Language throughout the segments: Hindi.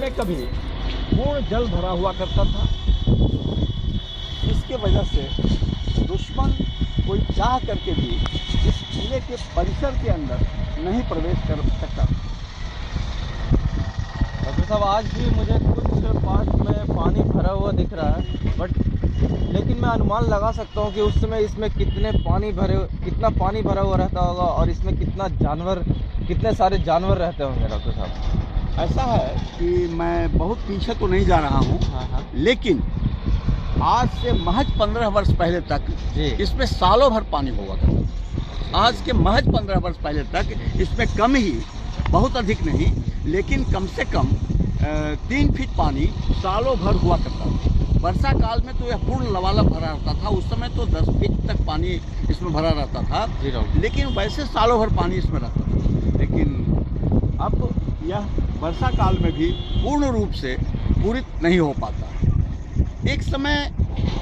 में कभी पूर्ण जल भरा हुआ करता था। इसके वजह से दुश्मन कोई चाह करके भी इस किले के परिसर के अंदर नहीं प्रवेश कर सकता। डॉक्टर साहब, आज भी मुझे कुछ पार्ट में पानी भरा हुआ दिख रहा है, लेकिन मैं अनुमान लगा सकता हूँ कि उस समय इसमें कितना पानी भरा हुआ रहता होगा और इसमें कितने सारे जानवर रहते होंगे। डॉक्टर साहब, ऐसा है कि मैं बहुत पीछे तो नहीं जा रहा हूँ, लेकिन आज से महज 15 वर्ष पहले तक इसमें सालों भर पानी हुआ था। आज के महज 15 वर्ष पहले तक इसमें कम ही, बहुत अधिक नहीं, लेकिन कम से कम 3 फीट पानी सालों भर हुआ करता था। वर्षा काल में तो यह पूर्ण लबालब भरा रहता था। उस समय तो 10 फीट तक पानी इसमें भरा रहता था, लेकिन वैसे सालों भर पानी इसमें रहता था। लेकिन अब यह वर्षा काल में भी पूर्ण रूप से पूरित नहीं हो पाता। एक समय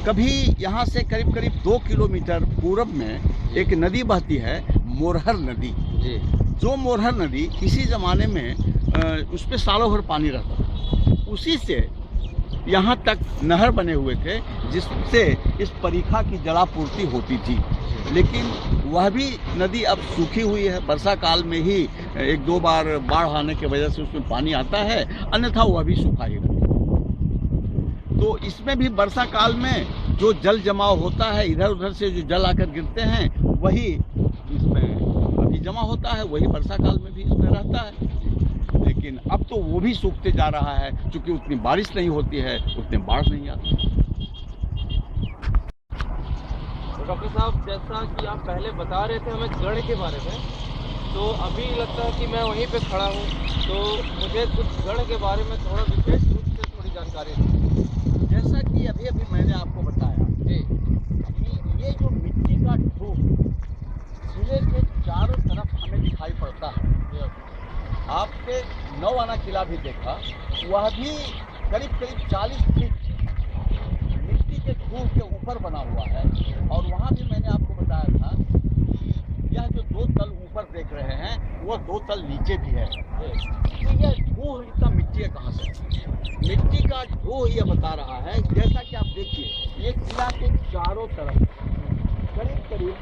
कभी यहाँ से करीब करीब 2 किलोमीटर पूरब में एक नदी बहती है, मोरहर नदी। जो मोरहर नदी किसी ज़माने में उस पर सालों भर पानी रहता था। उसी से यहाँ तक नहर बने हुए थे, जिससे इस परिखा की जलापूर्ति होती थी। लेकिन वह भी नदी अब सूखी हुई है। वर्षा काल में ही 1-2 बार बाढ़ आने की वजह से उसमें पानी आता है, अन्यथा वह भी सूखा ही रहता है। तो इसमें भी वर्षा काल में जो जल जमाव होता है, इधर उधर से जो जल आकर गिरते हैं, वही इसमें अभी जमा होता है, वही वर्षा काल में भी इसमें रहता है। लेकिन अब तो वो भी सूखते जा रहा है, क्योंकि उतनी बारिश नहीं होती है, उतने बाढ़ नहीं आती। तो डॉक्टर साहब, जैसा कि आप पहले बता रहे थे हमें गढ़ के बारे में, तो अभी लगता है कि मैं वहीं पे खड़ा हूँ, तो मुझे कुछ गढ़ के बारे में थोड़ा विशेष रूप से थोड़ी जानकारी दी। जैसा कि अभी मैंने आपको बताया कि ये जो मिट्टी का ढूंढ किले के चारों तरफ हमें दिखाई पड़ता है। आपने नौआना किला भी देखा, वह भी करीब 40 फीट मिट्टी के ढूंढ के ऊपर बना हुआ है। और वहाँ भी मैंने आपको बताया था कि यह जो 2 तल ऊपर देख रहे हैं, वह 2 तल नीचे भी है। तो यह ढूंढ इतना मिट्टी है कहाँ से? मिट्टी का ढूंढ ये बता रहा है। जैसा कि आप देखिए, ये किला के चारों तरफ करीब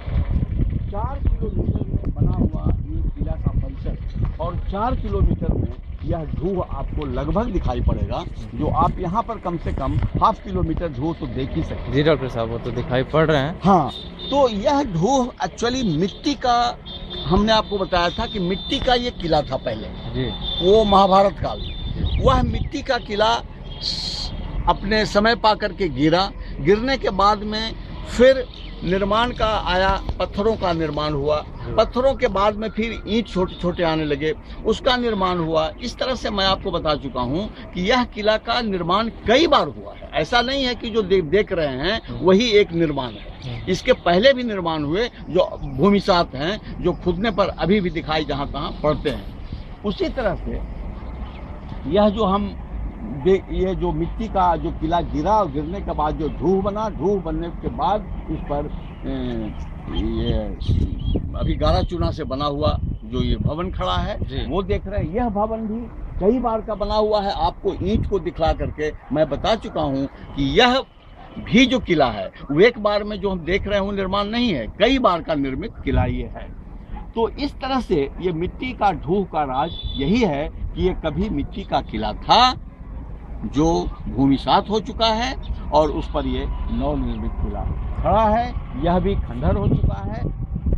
4 किलोमीटर में बना हुआ ये किला का परिसर, और 4 किलोमीटर में यह ढूंढ आपको लगभग दिखाई पड़ेगा, जो आप यहाँ पर कम से कम ½ किलोमीटर ढूंढ तो देख ही सकते हैं। जी डॉक्टर साहब, वो तो दिखाई पड़ रहे हैं। हाँ, तो यह ढूंढ एक्चुअली मिट्टी का, हमने आपको बताया था कि मिट्टी का ये किला था पहले जी, वो महाभारत काल में। वह मिट्टी का किला अपने समय पा करके गिरने के बाद में फिर निर्माण का आया, पत्थरों का निर्माण हुआ। पत्थरों के बाद में फिर ईंट छोटे छोटे आने लगे, उसका निर्माण हुआ। इस तरह से मैं आपको बता चुका हूँ कि यह किला का निर्माण कई बार हुआ है। ऐसा नहीं है कि जो देख रहे हैं वही एक निर्माण है। इसके पहले भी निर्माण हुए, जो भूमिसात हैं, जो खुदने पर अभी भी दिखाई जहाँ तहाँ पड़ते हैं। उसी तरह से यह जो ये जो मिट्टी का जो किला गिरा, और गिरने के बाद जो ढूंढ बना, ढूंढ बनने के बाद उस पर ये अभी गारा चूना से बना हुआ जो ये भवन खड़ा है, वो देख रहे हैं। यह भवन भी कई बार का बना हुआ है। आपको ईंट को दिखला करके मैं बता चुका हूँ कि यह भी जो किला है वो एक बार में जो हम देख रहे हैं वो निर्माण नहीं है, कई बार का निर्मित किला ये है। तो इस तरह से ये मिट्टी का ढूंढ का राज यही है कि ये कभी मिट्टी का किला था, जो भूमिसात हो चुका है, और उस पर ये नवनिर्मित किला खड़ा है। यह भी खंडहर हो चुका है।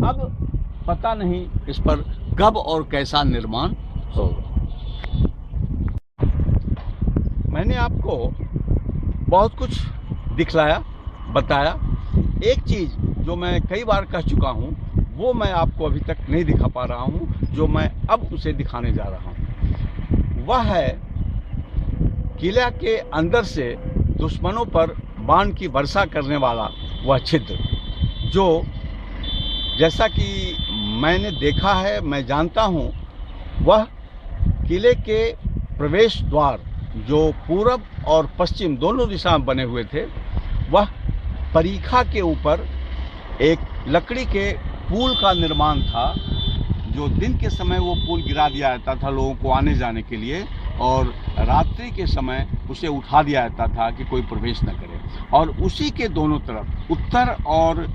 अब पता नहीं इस पर कब और कैसा निर्माण होगा। मैंने आपको बहुत कुछ दिखलाया, बताया। एक चीज़ जो मैं कई बार कह चुका हूँ, वो मैं आपको अभी तक नहीं दिखा पा रहा हूँ, जो मैं अब उसे दिखाने जा रहा हूँ। वह है किला के अंदर से दुश्मनों पर बाण की वर्षा करने वाला वह छिद्र, जो जैसा कि मैंने देखा है, मैं जानता हूँ, वह किले के प्रवेश द्वार जो पूरब और पश्चिम दोनों दिशा में बने हुए थे, वह परिखा के ऊपर एक लकड़ी के पुल का निर्माण था। जो दिन के समय वो पुल गिरा दिया जाता था लोगों को आने जाने के लिए, और रात्रि के समय उसे उठा दिया जाता था कि कोई प्रवेश न करे। और उसी के दोनों तरफ उत्तर और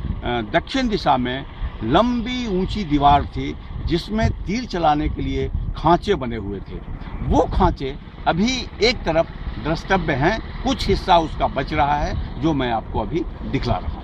दक्षिण दिशा में लंबी ऊंची दीवार थी जिसमें तीर चलाने के लिए खांचे बने हुए थे। वो खांचे अभी एक तरफ द्रष्टव्य हैं, कुछ हिस्सा उसका बच रहा है जो मैं आपको अभी दिखला रहा हूँ।